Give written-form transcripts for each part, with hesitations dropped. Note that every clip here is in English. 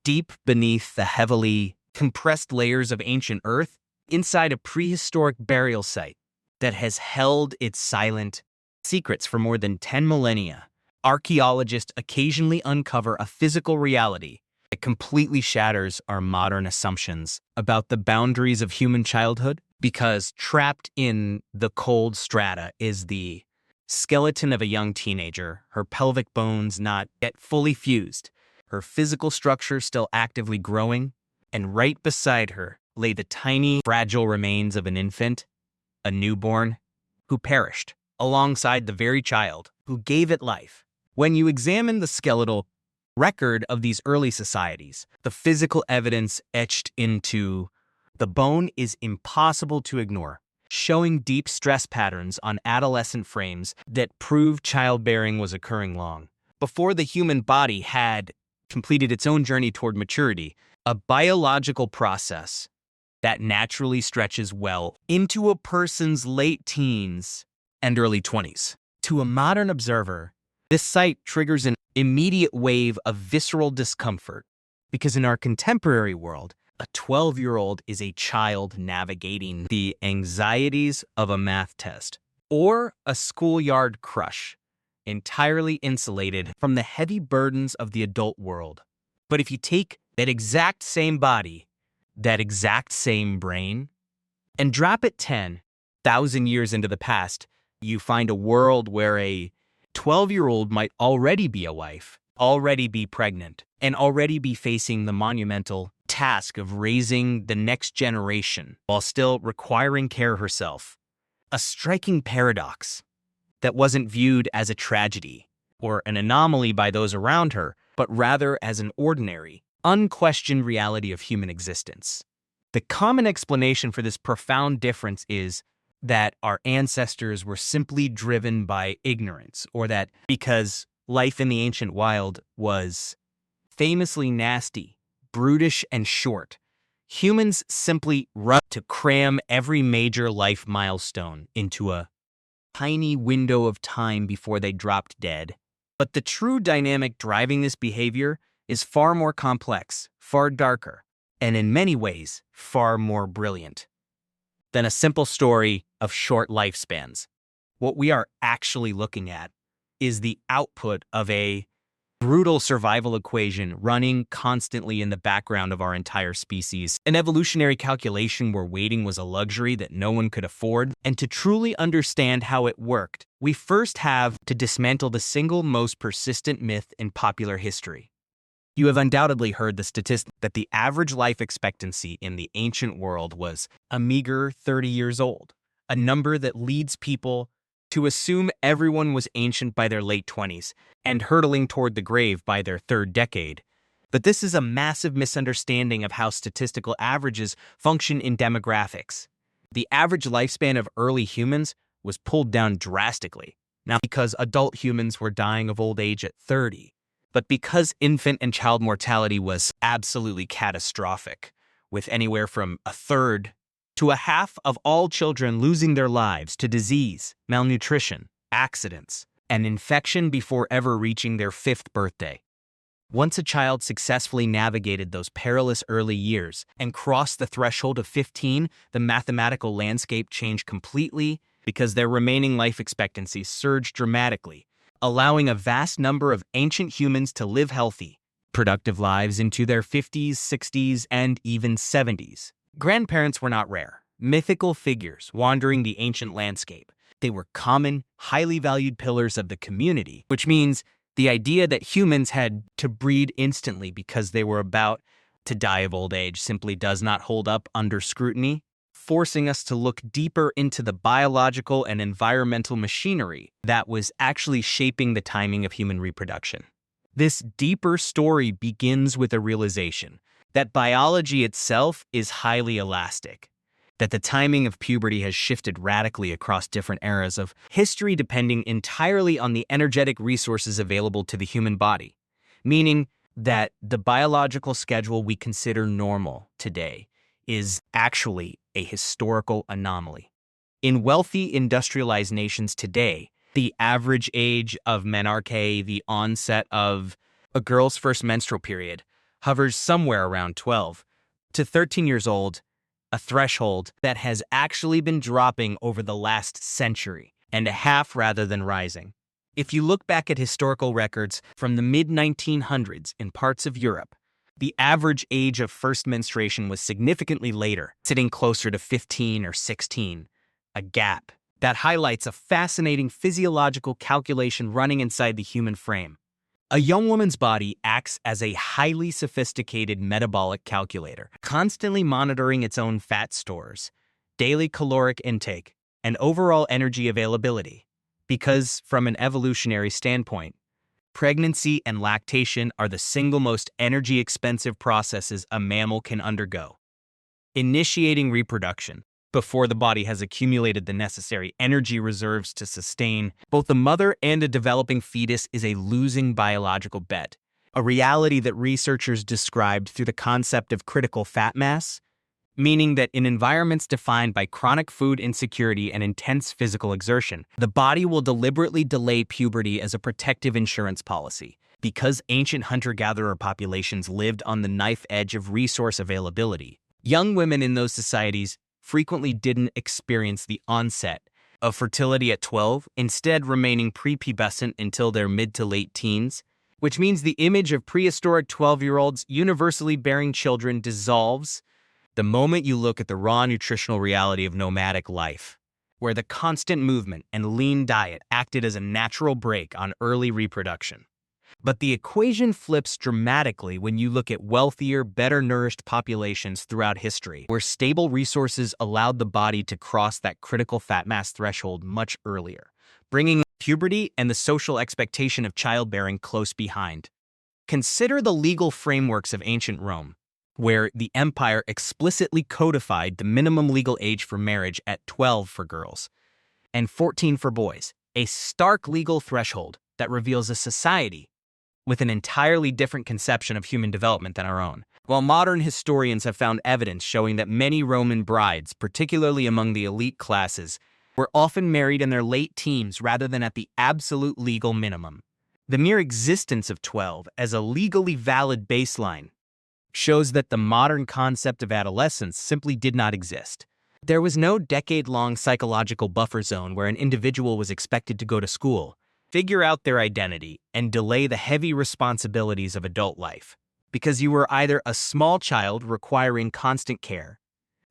deep beneath the heavily compressed layers of ancient earth, inside a prehistoric burial site that has held its silent secrets for more than 10 millennia, archaeologists occasionally uncover a physical reality that completely shatters our modern assumptions about the boundaries of human childhood, because trapped in the cold strata is the skeleton of a young teenager, her pelvic bones not yet fully fused, her physical structure still actively growing, and right beside her lay the tiny, fragile remains of an infant, a newborn, who perished alongside the very child who gave it life. When you examine the skeletal record of these early societies, the physical evidence etched into the bone is impossible to ignore, showing deep stress patterns on adolescent frames that prove childbearing was occurring long before the human body had completed its own journey toward maturity, a biological process that naturally stretches well into a person's late teens and early 20s. To a modern observer, this site triggers an immediate wave of visceral discomfort, because in our contemporary world, a 12-year-old is a child navigating the anxieties of a math test or a schoolyard crush, entirely insulated from the heavy burdens of the adult world. But if you take that exact same body, that exact same brain, and drop it 10,000 years into the past, you find a world where a 12-year-old might already be a wife, already be pregnant, and already be facing the monumental task of raising the next generation while still requiring care herself. A striking paradox that wasn't viewed as a tragedy or an anomaly by those around her, but rather as an ordinary, unquestioned reality of human existence. The common explanation for this profound difference is that our ancestors were simply driven by ignorance, or that because life in the ancient wild was famously nasty, brutish, and short, humans simply rushed to cram every major life milestone into a tiny window of time before they dropped dead. But the true dynamic driving this behavior is far more complex, far darker, and in many ways, far more brilliant than a simple story of short lifespans. What we are actually looking at is the output of a brutal survival equation running constantly in the background of our entire species. An evolutionary calculation where waiting was a luxury that no one could afford. And to truly understand how it worked, we first have to dismantle the single most persistent myth in popular history. You have undoubtedly heard the statistic that the average life expectancy in the ancient world was a meager 30 years old, a number that leads people to assume everyone was ancient by their late 20s and hurtling toward the grave by their third decade. But this is a massive misunderstanding of how statistical averages function in demographics. The average lifespan of early humans was pulled down drastically, not because adult humans were dying of old age at 30, but because infant and child mortality was absolutely catastrophic, with anywhere from a third to a half of all children losing their lives to disease, malnutrition, accidents, and infection before ever reaching their 5th birthday. Once a child successfully navigated those perilous early years and crossed the threshold of 15, the mathematical landscape changed completely, because their remaining life expectancy surged dramatically, allowing a vast number of ancient humans to live healthy, productive lives into their 50s, 60s, and even 70s. Grandparents were not rare, mythical figures wandering the ancient landscape. They were common, highly valued pillars of the community, which means the idea that humans had to breed instantly because they were about to die of old age simply does not hold up under scrutiny, forcing us to look deeper into the biological and environmental machinery that was actually shaping the timing of human reproduction. This deeper story begins with a realization that biology itself is highly elastic, that the timing of puberty has shifted radically across different eras of history depending entirely on the energetic resources available to the human body, meaning that the biological schedule we consider normal today is actually a historical anomaly. In wealthy industrialized nations today, the average age of menarche, the onset of a girl's first menstrual period, hovers somewhere around 12 to 13 years old, a threshold that has actually been dropping over the last century and a half rather than rising. If you look back at historical records from the mid-1900s in parts of Europe, the average age of first menstruation was significantly later, sitting closer to 15 or 16, a gap that highlights a fascinating physiological calculation running inside the human frame. A young woman's body acts as a highly sophisticated metabolic calculator, constantly monitoring its own fat stores, daily caloric intake, and overall energy availability. Because, from an evolutionary standpoint, pregnancy and lactation are the single most energy-expensive processes a mammal can undergo. Initiating reproduction before the body has accumulated the necessary energy reserves to sustain both the mother and a developing fetus is a losing biological bet, a reality that researchers described through the concept of critical fat mass, meaning that in environments defined by chronic food insecurity and intense physical exertion, the body will deliberately delay puberty as a protective insurance policy. Because ancient hunter-gatherer populations lived on the knife edge of resource availability, young women in those societies frequently didn't experience the onset of fertility at 12, instead remaining prepubescent until their mid to late teens, which means the image of prehistoric 12-year-olds universally bearing children dissolves the moment you look at the raw nutritional reality of nomadic life, where the constant movement and lean diet acted as a natural brake on early reproduction. But the equation flips dramatically when you look at wealthier, better-nourished populations throughout history, where stable resources allowed the body to cross that critical fat mass threshold much earlier, bringing puberty and the social expectation of childbearing close behind. Consider the legal frameworks of ancient Rome, where the empire explicitly codified the minimum legal age for marriage at 12 for girls and 14 for boys, a stark legal threshold that reveals a society with an entirely different conception of human development than our own. While modern historians have found evidence showing that many Roman brides, particularly among the elite classes, were often married in their late teens rather than at the absolute legal minimum, the mere existence of 12 as a legally valid baseline shows that the modern concept of adolescence simply did not exist. There was no decade-long psychological buffer zone where an individual was expected to go to school, figure out their identity, and delay the heavy responsibilities of adult life, because you were either a small child requiring constant care,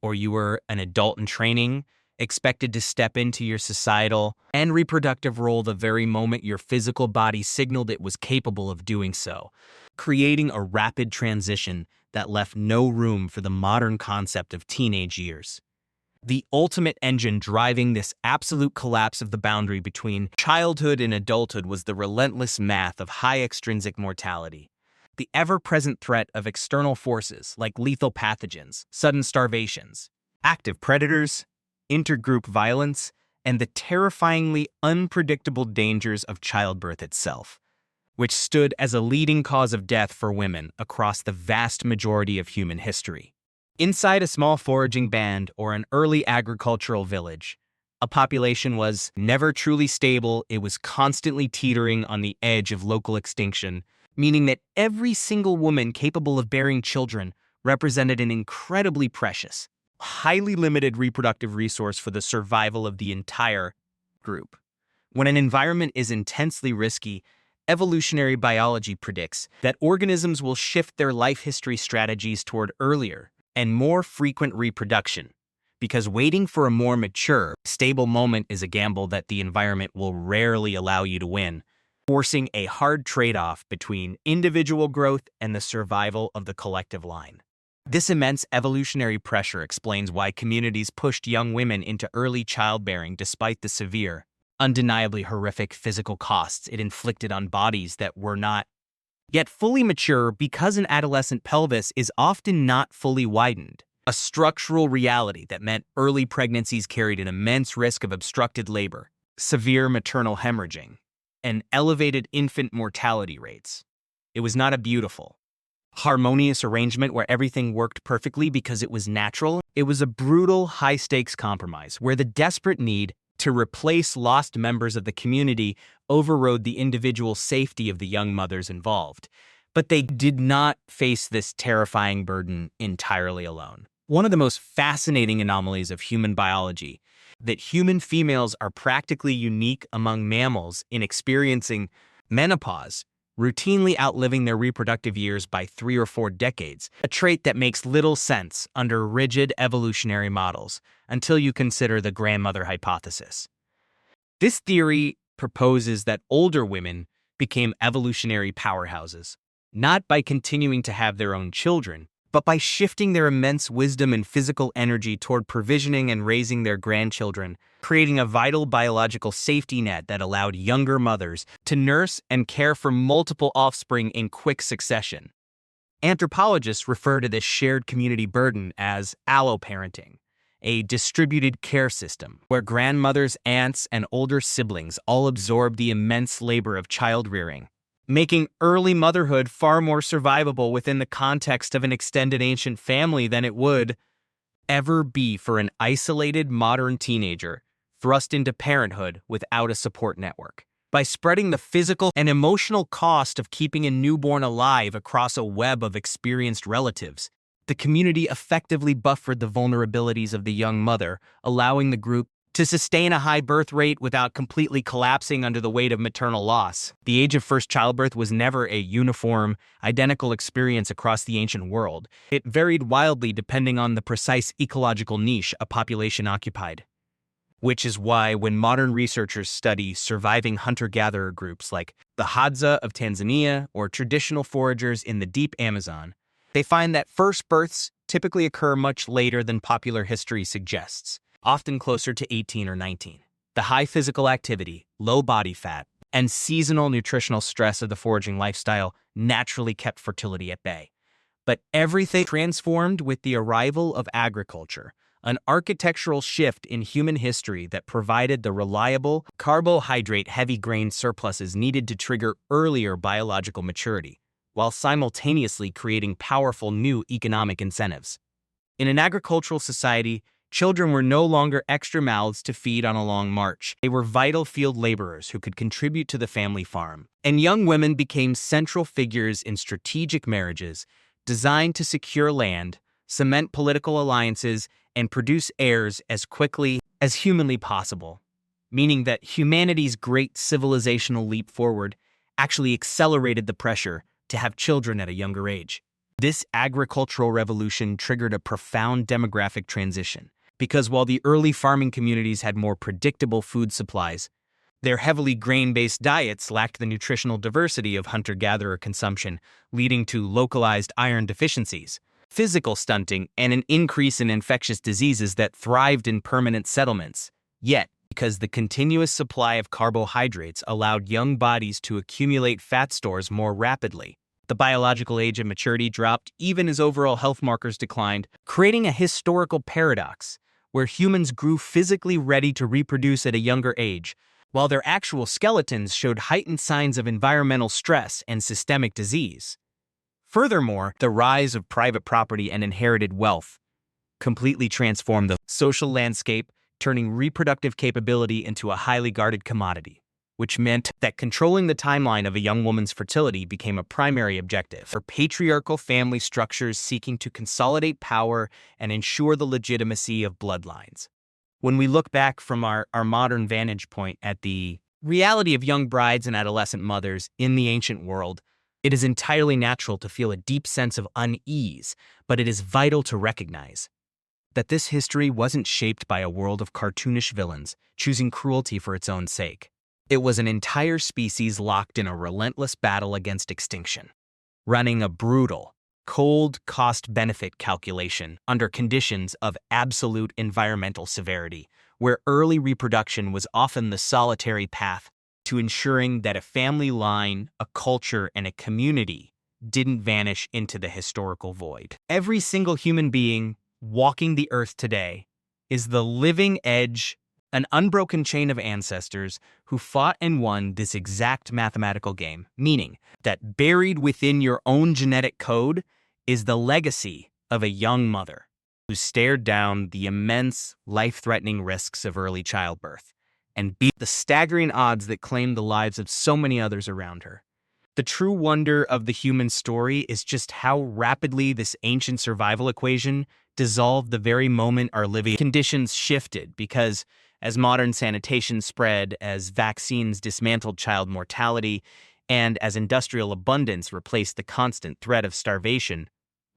or you were an adult in training, expected to step into your societal and reproductive role the very moment your physical body signaled it was capable of doing so, creating a rapid transition that left no room for the modern concept of teenage years. The ultimate engine driving this absolute collapse of the boundary between childhood and adulthood was the relentless math of high extrinsic mortality, the ever-present threat of external forces like lethal pathogens, sudden starvations, active predators, intergroup violence, and the terrifyingly unpredictable dangers of childbirth itself, which stood as a leading cause of death for women across the vast majority of human history. Inside a small foraging band or an early agricultural village, a population was never truly stable. It was constantly teetering on the edge of local extinction, meaning that every single woman capable of bearing children represented an incredibly precious, highly limited reproductive resource for the survival of the entire group. When an environment is intensely risky, evolutionary biology predicts that organisms will shift their life history strategies toward earlier and more frequent reproduction, because waiting for a more mature, stable moment is a gamble that the environment will rarely allow you to win, forcing a hard trade-off between individual growth and the survival of the collective line. This immense evolutionary pressure explains why communities pushed young women into early childbearing despite the severe, undeniably horrific physical costs it inflicted on bodies that were not yet fully mature, because an adolescent pelvis is often not fully widened, a structural reality that meant early pregnancies carried an immense risk of obstructed labor, severe maternal hemorrhaging, and elevated infant mortality rates. It was not a beautiful, harmonious arrangement where everything worked perfectly because it was natural. It was a brutal, high-stakes compromise where the desperate need to replace lost members of the community overrode the individual safety of the young mothers involved. But they did not face this terrifying burden entirely alone. One of the most fascinating anomalies of human biology, that human females are practically unique among mammals in experiencing menopause, routinely outliving their reproductive years by 3 or 4 decades, a trait that makes little sense under rigid evolutionary models until you consider the grandmother hypothesis. This theory proposes that older women became evolutionary powerhouses, not by continuing to have their own children, but by shifting their immense wisdom and physical energy toward provisioning and raising their grandchildren, creating a vital biological safety net that allowed younger mothers to nurse and care for multiple offspring in quick succession. Anthropologists refer to this shared community burden as alloparenting, a distributed care system where grandmothers, aunts, and older siblings all absorb the immense labor of child rearing, making early motherhood far more survivable within the context of an extended ancient family than it would ever be for an isolated modern teenager thrust into parenthood without a support network. By spreading the physical and emotional cost of keeping a newborn alive across a web of experienced relatives, the community effectively buffered the vulnerabilities of the young mother, allowing the group to sustain a high birth rate without completely collapsing under the weight of maternal loss. The age of first childbirth was never a uniform, identical experience across the ancient world. It varied wildly depending on the precise ecological niche a population occupied. Which is why when modern researchers study surviving hunter-gatherer groups like the Hadza of Tanzania or traditional foragers in the deep Amazon, they find that first births typically occur much later than popular history suggests, often closer to 18 or 19. The high physical activity, low body fat, and seasonal nutritional stress of the foraging lifestyle naturally kept fertility at bay. But everything transformed with the arrival of agriculture, an architectural shift in human history that provided the reliable, carbohydrate-heavy grain surpluses needed to trigger earlier biological maturity, while simultaneously creating powerful new economic incentives. In an agricultural society, children were no longer extra mouths to feed on a long march. They were vital field laborers who could contribute to the family farm. And young women became central figures in strategic marriages designed to secure land, cement political alliances, and produce heirs as quickly as humanly possible, meaning that humanity's great civilizational leap forward actually accelerated the pressure to have children at a younger age. This agricultural revolution triggered a profound demographic transition, because while the early farming communities had more predictable food supplies, their heavily grain-based diets lacked the nutritional diversity of hunter-gatherer consumption, leading to localized iron deficiencies, physical stunting, and an increase in infectious diseases that thrived in permanent settlements. Yet, because the continuous supply of carbohydrates allowed young bodies to accumulate fat stores more rapidly, the biological age of maturity dropped even as overall health markers declined, creating a historical paradox where humans grew physically ready to reproduce at a younger age, while their actual skeletons showed heightened signs of environmental stress and systemic disease. Furthermore, the rise of private property and inherited wealth completely transformed the social landscape, turning reproductive capability into a highly guarded commodity, which meant that controlling the timeline of a young woman's fertility became a primary objective for patriarchal family structures seeking to consolidate power and ensure the legitimacy of bloodlines. When we look back from our modern vantage point at the reality of young brides and adolescent mothers in the ancient world, it is entirely natural to feel a deep sense of unease, but it is vital to recognize that this history wasn't shaped by a world of cartoonish villains choosing cruelty for its own sake. It was an entire species locked in a relentless battle against extinction, running a brutal, cold cost-benefit calculation under conditions of absolute environmental severity, where early reproduction was often the solitary path to ensuring that a family line, a culture, and a community didn't vanish into the historical void. Every single human being walking the earth today is the living edge, an unbroken chain of ancestors who fought and won this exact mathematical game, meaning that buried within your own genetic code is the legacy of a young mother who stared down the immense, life-threatening risks of early childbirth and beat the staggering odds that claimed the lives of so many others around her. The true wonder of the human story is just how rapidly this ancient survival equation dissolved the very moment our living conditions shifted, because as modern sanitation spread, as vaccines dismantled child mortality, and as industrial abundance replaced the constant threat of starvation,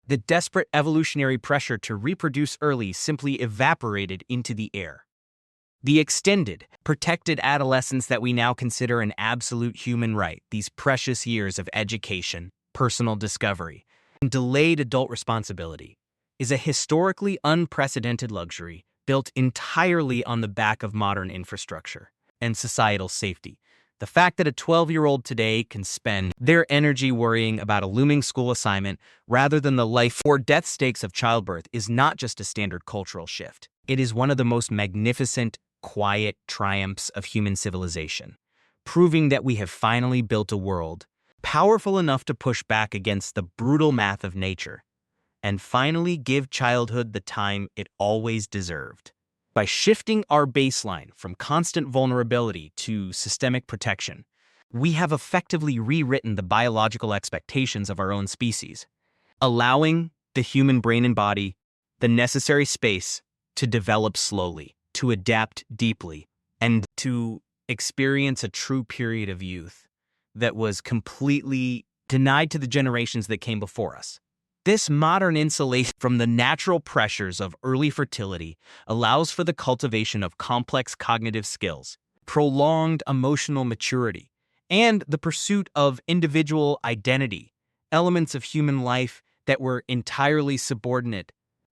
the desperate evolutionary pressure to reproduce early simply evaporated into the air. The extended, protected adolescence that we now consider an absolute human right, these precious years of education, personal discovery, and delayed adult responsibility, is a historically unprecedented luxury built entirely on the back of modern infrastructure and societal safety. The fact that a 12-year-old today can spend their energy worrying about a looming school assignment rather than the life or death stakes of childbirth is not just a standard cultural shift. It is one of the most magnificent, quiet triumphs of human civilization, proving that we have finally built a world powerful enough to push back against the brutal math of nature and finally give childhood the time it always deserved. By shifting our baseline from constant vulnerability to systemic protection, we have effectively rewritten the biological expectations of our own species, allowing the human brain and body the necessary space to develop slowly, to adapt deeply, and to experience a true period of youth that was completely denied to the generations that came before us. This modern insulation from the natural pressures of early fertility allows for the cultivation of complex cognitive skills, prolonged emotional maturity, and the pursuit of individual identity, elements of human life that were entirely subordinate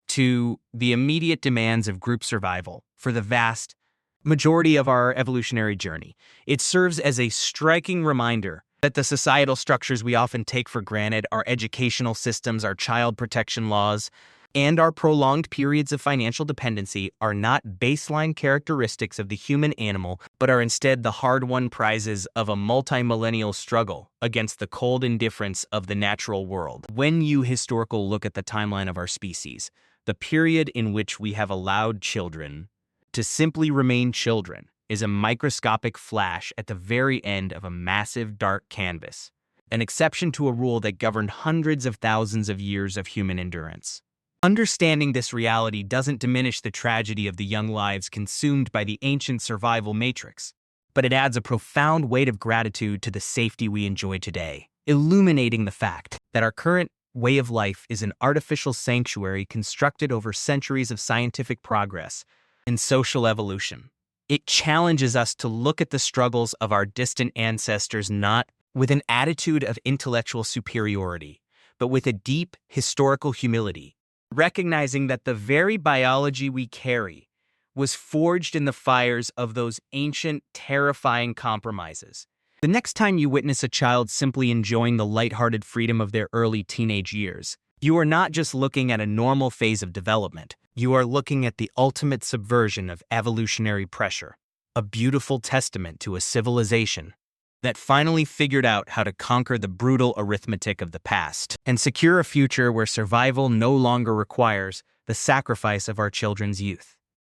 to the immediate demands of group survival for the vast majority of our evolutionary journey. It serves as a striking reminder that the societal structures we often take for granted, our educational systems, our child protection laws, and our prolonged periods of financial dependency are not baseline characteristics of the human animal, but are instead the hard-won prizes of a multi-millennial struggle against the cold indifference of the natural world. When you historical look at the timeline of our species, the period in which we have allowed children to simply remain children is a microscopic flash at the very end of a massive dark canvas, an exception to a rule that governed hundreds of thousands of years of human endurance. Understanding this reality doesn't diminish the tragedy of the young lives consumed by the ancient survival matrix, but it adds a profound weight of gratitude to the safety we enjoy today, illuminating the fact that our current way of life is an artificial sanctuary constructed over centuries of scientific progress and social evolution. It challenges us to look at the struggles of our distant ancestors not with an attitude of intellectual superiority, but with a deep historical humility, recognizing that the very biology we carry was forged in the fires of those ancient, terrifying compromises. The next time you witness a child simply enjoying the lighthearted freedom of their early teenage years, you are not just looking at a normal phase of development. You are looking at the ultimate subversion of evolutionary pressure, a beautiful testament to a civilization that finally figured out how to conquer the brutal arithmetic of the past and secure a future where survival no longer requires the sacrifice of our children's youth.